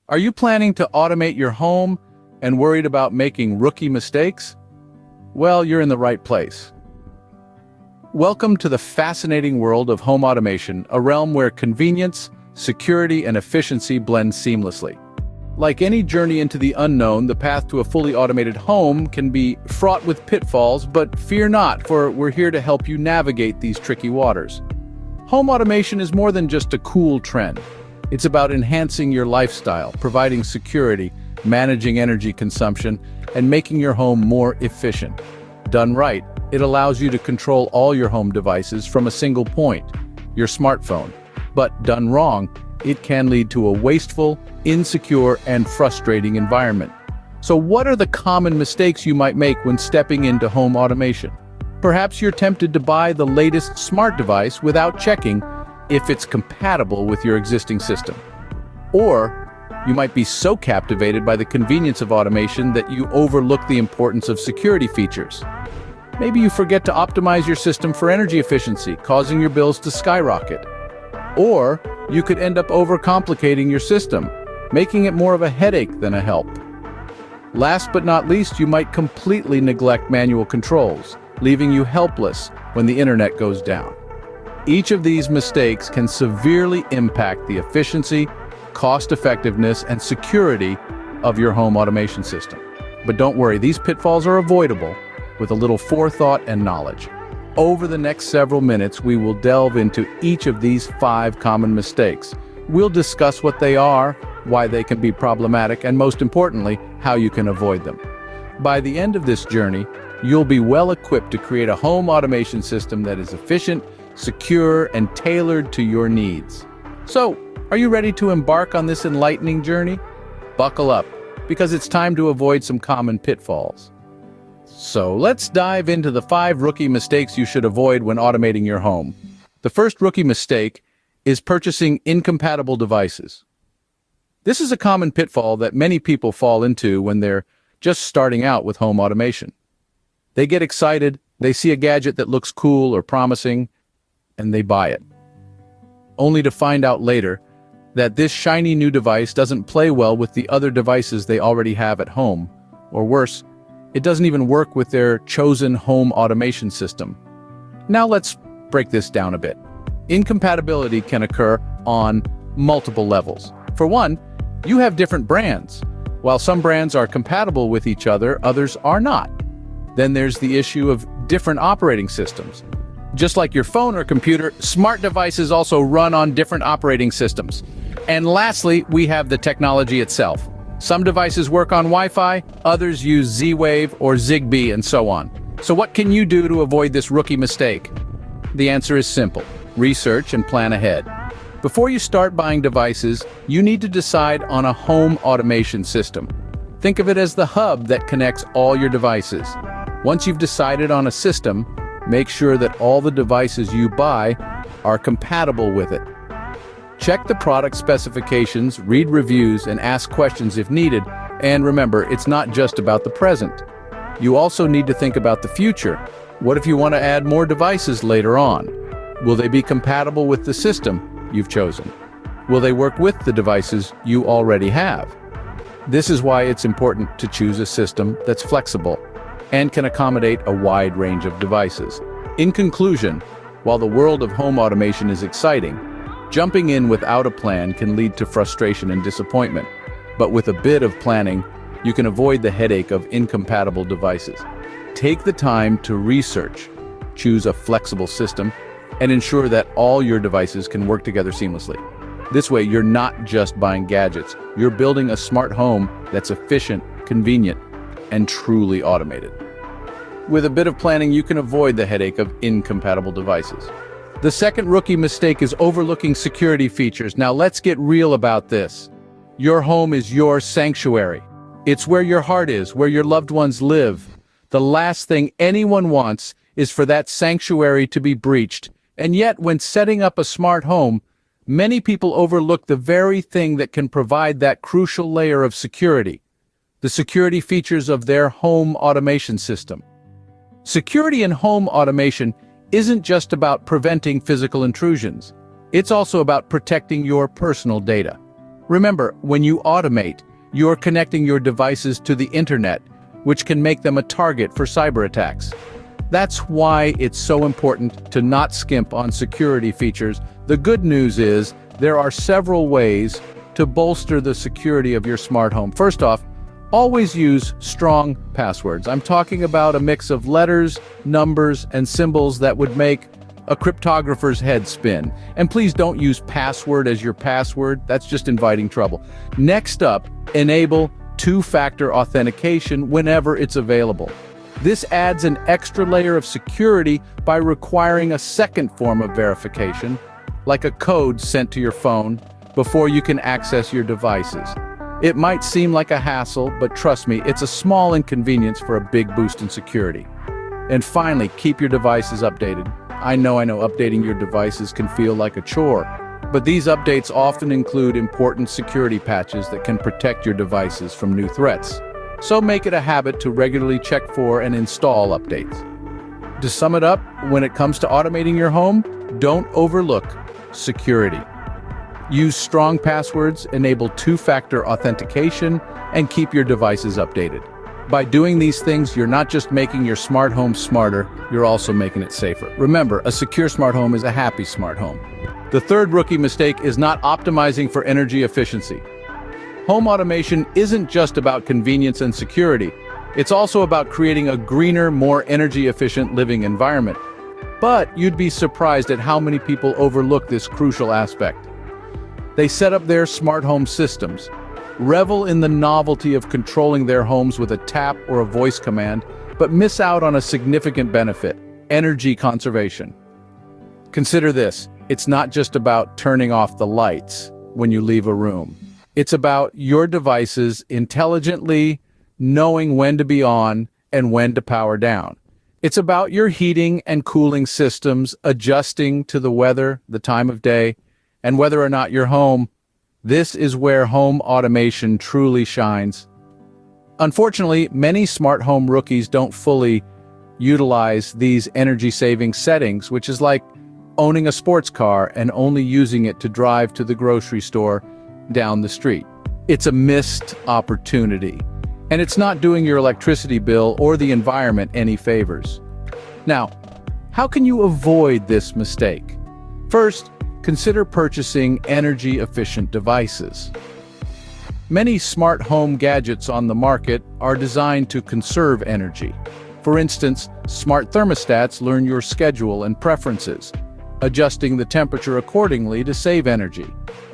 Are you planning to automate your home and worried about making rookie mistakes? Well, you're in the right place. Welcome to the fascinating world of home automation, a realm where convenience, security, and efficiency blend seamlessly. Like any journey into the unknown, the path to a fully automated home can be fraught with pitfalls, but fear not, for we're here to help you navigate these tricky waters. Home automation is more than just a cool trend. It's about enhancing your lifestyle, providing security, managing energy consumption, and making your home more efficient. Done right, it allows you to control all your home devices from a single point, your smartphone. But done wrong, it can lead to a wasteful, insecure, and frustrating environment. So what are the common mistakes you might make when stepping into home automation? Perhaps you're tempted to buy the latest smart device without checking if it's compatible with your existing system. Or you might be so captivated by the convenience of automation that you overlook the importance of security features. Maybe you forget to optimize your system for energy efficiency, causing your bills to skyrocket. Or you could end up overcomplicating your system, making it more of a headache than a help. Last but not least, you might completely neglect manual controls, leaving you helpless when the internet goes down. Each of these mistakes can severely impact the efficiency, cost-effectiveness, and security of your home automation system. But don't worry, these pitfalls are avoidable with a little forethought and knowledge. Over the next several minutes, we will delve into each of these 5 common mistakes. We'll discuss what they are, why they can be problematic, and most importantly, how you can avoid them. By the end of this journey, you'll be well equipped to create a home automation system that is efficient, secure, and tailored to your needs. So, are you ready to embark on this enlightening journey? Buckle up, because it's time to avoid some common pitfalls. So let's dive into the 5 rookie mistakes you should avoid when automating your home. The first rookie mistake is purchasing incompatible devices. This is a common pitfall that many people fall into when they're just starting out with home automation. They get excited, they see a gadget that looks cool or promising, and they buy it, only to find out later that this shiny new device doesn't play well with the other devices they already have at home, or worse, it doesn't even work with their chosen home automation system. Now let's break this down a bit. Incompatibility can occur on multiple levels. For one, you have different brands. While some brands are compatible with each other, others are not. Then there's the issue of different operating systems. Just like your phone or computer, smart devices also run on different operating systems. And lastly, we have the technology itself. Some devices work on Wi-Fi, others use Z-Wave or Zigbee, and so on. So what can you do to avoid this rookie mistake? The answer is simple. Research and plan ahead. Before you start buying devices, you need to decide on a home automation system. Think of it as the hub that connects all your devices. Once you've decided on a system, make sure that all the devices you buy are compatible with it. Check the product specifications, read reviews, and ask questions if needed. And remember, it's not just about the present. You also need to think about the future. What if you want to add more devices later on? Will they be compatible with the system you've chosen? Will they work with the devices you already have? This is why it's important to choose a system that's flexible and can accommodate a wide range of devices. In conclusion, while the world of home automation is exciting, jumping in without a plan can lead to frustration and disappointment. But with a bit of planning, you can avoid the headache of incompatible devices. Take the time to research, choose a flexible system, and ensure that all your devices can work together seamlessly. This way, you're not just buying gadgets, you're building a smart home that's efficient, convenient, and truly automated. With a bit of planning, you can avoid the headache of incompatible devices. The second rookie mistake is overlooking security features. Now let's get real about this. Your home is your sanctuary. It's where your heart is, where your loved ones live. The last thing anyone wants is for that sanctuary to be breached. And yet, when setting up a smart home, many people overlook the very thing that can provide that crucial layer of security: the security features of their home automation system. Security in home automation isn't just about preventing physical intrusions. It's also about protecting your personal data. Remember, when you automate, you're connecting your devices to the internet, which can make them a target for cyber attacks. That's why it's so important to not skimp on security features. The good news is there are several ways to bolster the security of your smart home. First off, always use strong passwords. I'm talking about a mix of letters, numbers, and symbols that would make a cryptographer's head spin. And please don't use password as your password. That's just inviting trouble. Next up, enable two-factor authentication whenever it's available. This adds an extra layer of security by requiring a second form of verification, like a code sent to your phone, before you can access your devices. It might seem like a hassle, but trust me, it's a small inconvenience for a big boost in security. And finally, keep your devices updated. I know updating your devices can feel like a chore, but these updates often include important security patches that can protect your devices from new threats. So make it a habit to regularly check for and install updates. To sum it up, when it comes to automating your home, don't overlook security. Use strong passwords, enable two-factor authentication, and keep your devices updated. By doing these things, you're not just making your smart home smarter, you're also making it safer. Remember, a secure smart home is a happy smart home. The third rookie mistake is not optimizing for energy efficiency. Home automation isn't just about convenience and security. It's also about creating a greener, more energy-efficient living environment. But you'd be surprised at how many people overlook this crucial aspect. They set up their smart home systems, revel in the novelty of controlling their homes with a tap or a voice command, but miss out on a significant benefit: energy conservation. Consider this: it's not just about turning off the lights when you leave a room. It's about your devices intelligently knowing when to be on and when to power down. It's about your heating and cooling systems adjusting to the weather, the time of day, and whether or not you're home. This is where home automation truly shines. Unfortunately, many smart home rookies don't fully utilize these energy-saving settings, which is like owning a sports car and only using it to drive to the grocery store down the street. It's a missed opportunity, and it's not doing your electricity bill or the environment any favors. Now, how can you avoid this mistake? First, consider purchasing energy-efficient devices. Many smart home gadgets on the market are designed to conserve energy. For instance, smart thermostats learn your schedule and preferences, adjusting the temperature accordingly to save energy.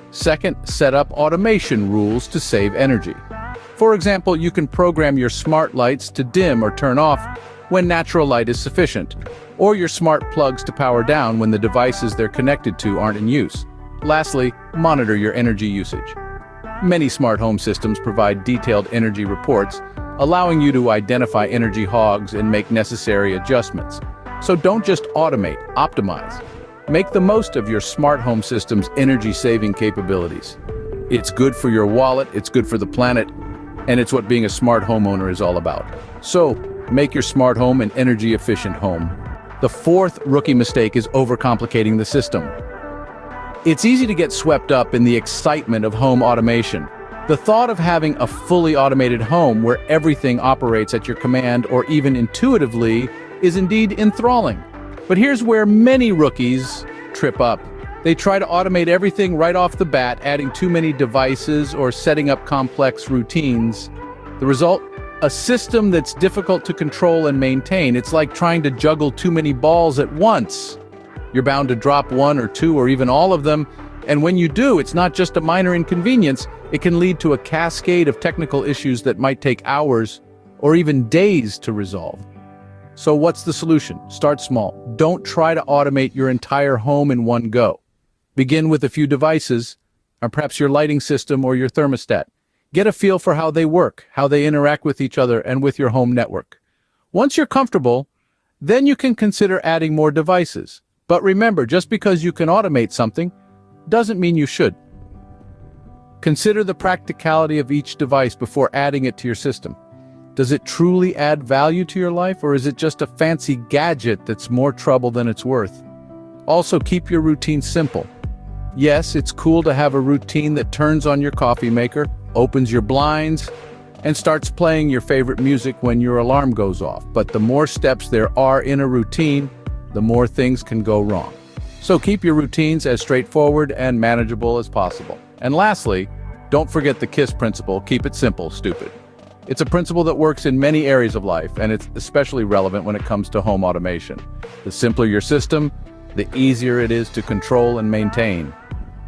Second, set up automation rules to save energy. For example, you can program your smart lights to dim or turn off when natural light is sufficient, or your smart plugs to power down when the devices they're connected to aren't in use. Lastly, monitor your energy usage. Many smart home systems provide detailed energy reports, allowing you to identify energy hogs and make necessary adjustments. So don't just automate, optimize. Make the most of your smart home system's energy-saving capabilities. It's good for your wallet, it's good for the planet, and it's what being a smart homeowner is all about. So, make your smart home an energy-efficient home. The fourth rookie mistake is overcomplicating the system. It's easy to get swept up in the excitement of home automation. The thought of having a fully automated home where everything operates at your command or even intuitively is indeed enthralling. But here's where many rookies trip up. They try to automate everything right off the bat, adding too many devices or setting up complex routines. The result? A system that's difficult to control and maintain. It's like trying to juggle too many balls at once. You're bound to drop one or two or even all of them, and when you do, it's not just a minor inconvenience, it can lead to a cascade of technical issues that might take hours or even days to resolve. So what's the solution? Start small. Don't try to automate your entire home in one go. Begin with a few devices, or perhaps your lighting system or your thermostat. Get a feel for how they work, how they interact with each other and with your home network. Once you're comfortable, then you can consider adding more devices. But remember, just because you can automate something doesn't mean you should. Consider the practicality of each device before adding it to your system. Does it truly add value to your life, or is it just a fancy gadget that's more trouble than it's worth? Also, keep your routine simple. Yes, it's cool to have a routine that turns on your coffee maker, opens your blinds, and starts playing your favorite music when your alarm goes off. But the more steps there are in a routine, the more things can go wrong. So keep your routines as straightforward and manageable as possible. And lastly, don't forget the KISS principle, keep it simple, stupid. It's a principle that works in many areas of life, and it's especially relevant when it comes to home automation. The simpler your system, the easier it is to control and maintain.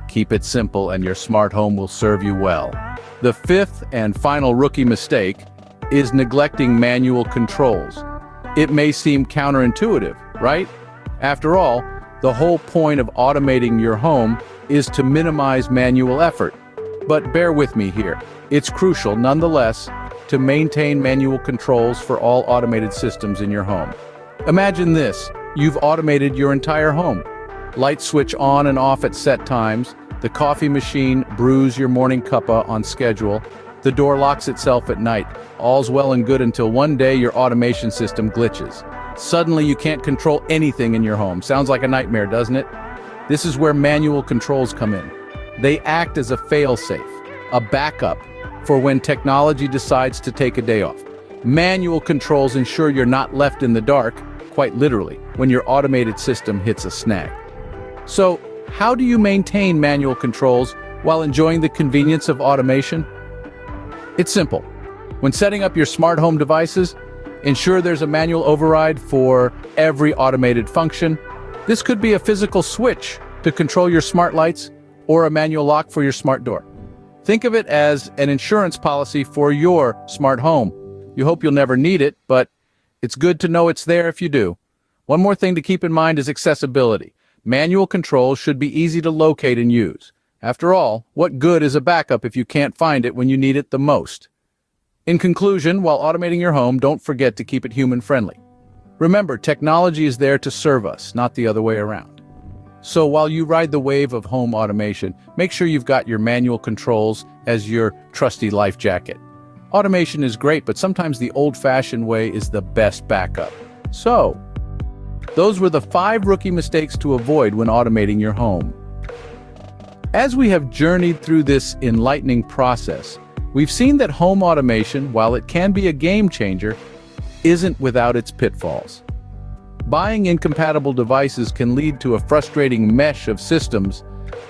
Keep it simple and your smart home will serve you well. The fifth and final rookie mistake is neglecting manual controls. It may seem counterintuitive, right? After all, the whole point of automating your home is to minimize manual effort. But bear with me here. It's crucial, nonetheless, to maintain manual controls for all automated systems in your home. Imagine this, you've automated your entire home. Lights switch on and off at set times, the coffee machine brews your morning cuppa on schedule, the door locks itself at night. All's well and good until one day your automation system glitches. Suddenly you can't control anything in your home. Sounds like a nightmare, doesn't it? This is where manual controls come in. They act as a fail-safe, a backup for when technology decides to take a day off. Manual controls ensure you're not left in the dark, quite literally, when your automated system hits a snag. So, how do you maintain manual controls while enjoying the convenience of automation? It's simple. When setting up your smart home devices, ensure there's a manual override for every automated function. This could be a physical switch to control your smart lights or a manual lock for your smart door. Think of it as an insurance policy for your smart home. You hope you'll never need it, but it's good to know it's there if you do. One more thing to keep in mind is accessibility. Manual controls should be easy to locate and use. After all, what good is a backup if you can't find it when you need it the most? In conclusion, while automating your home, don't forget to keep it human-friendly. Remember, technology is there to serve us, not the other way around. So while you ride the wave of home automation, make sure you've got your manual controls as your trusty life jacket. Automation is great, but sometimes the old-fashioned way is the best backup. So, those were the 5 rookie mistakes to avoid when automating your home. As we have journeyed through this enlightening process, we've seen that home automation, while it can be a game changer, isn't without its pitfalls. Buying incompatible devices can lead to a frustrating mesh of systems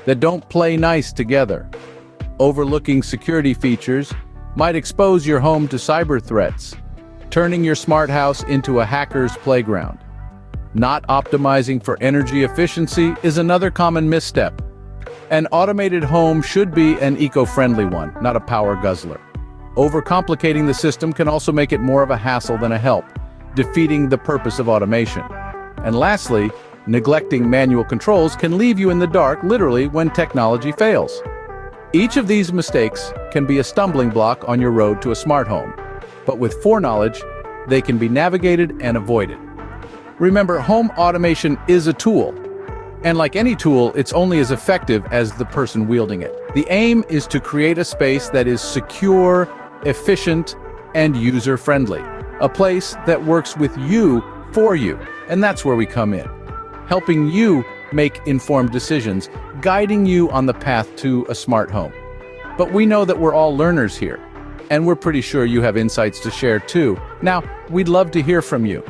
that don't play nice together. Overlooking security features might expose your home to cyber threats, turning your smart house into a hacker's playground. Not optimizing for energy efficiency is another common misstep. An automated home should be an eco-friendly one, not a power guzzler. Overcomplicating the system can also make it more of a hassle than a help, defeating the purpose of automation. And lastly, neglecting manual controls can leave you in the dark, literally, when technology fails. Each of these mistakes can be a stumbling block on your road to a smart home, but with foreknowledge, they can be navigated and avoided. Remember, home automation is a tool, and like any tool, it's only as effective as the person wielding it. The aim is to create a space that is secure, efficient, and user-friendly. A place that works with you for you, and that's where we come in. Helping you make informed decisions, guiding you on the path to a smart home. But we know that we're all learners here, and we're pretty sure you have insights to share too. Now, we'd love to hear from you.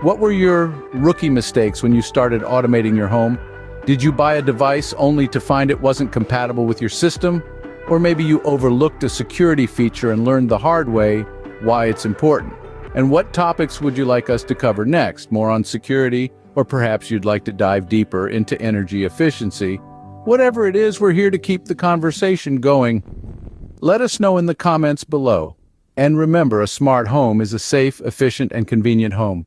What were your rookie mistakes when you started automating your home? Did you buy a device only to find it wasn't compatible with your system? Or maybe you overlooked a security feature and learned the hard way why it's important. And what topics would you like us to cover next? More on security, or perhaps you'd like to dive deeper into energy efficiency? Whatever it is, we're here to keep the conversation going. Let us know in the comments below. And remember, a smart home is a safe, efficient, and convenient home.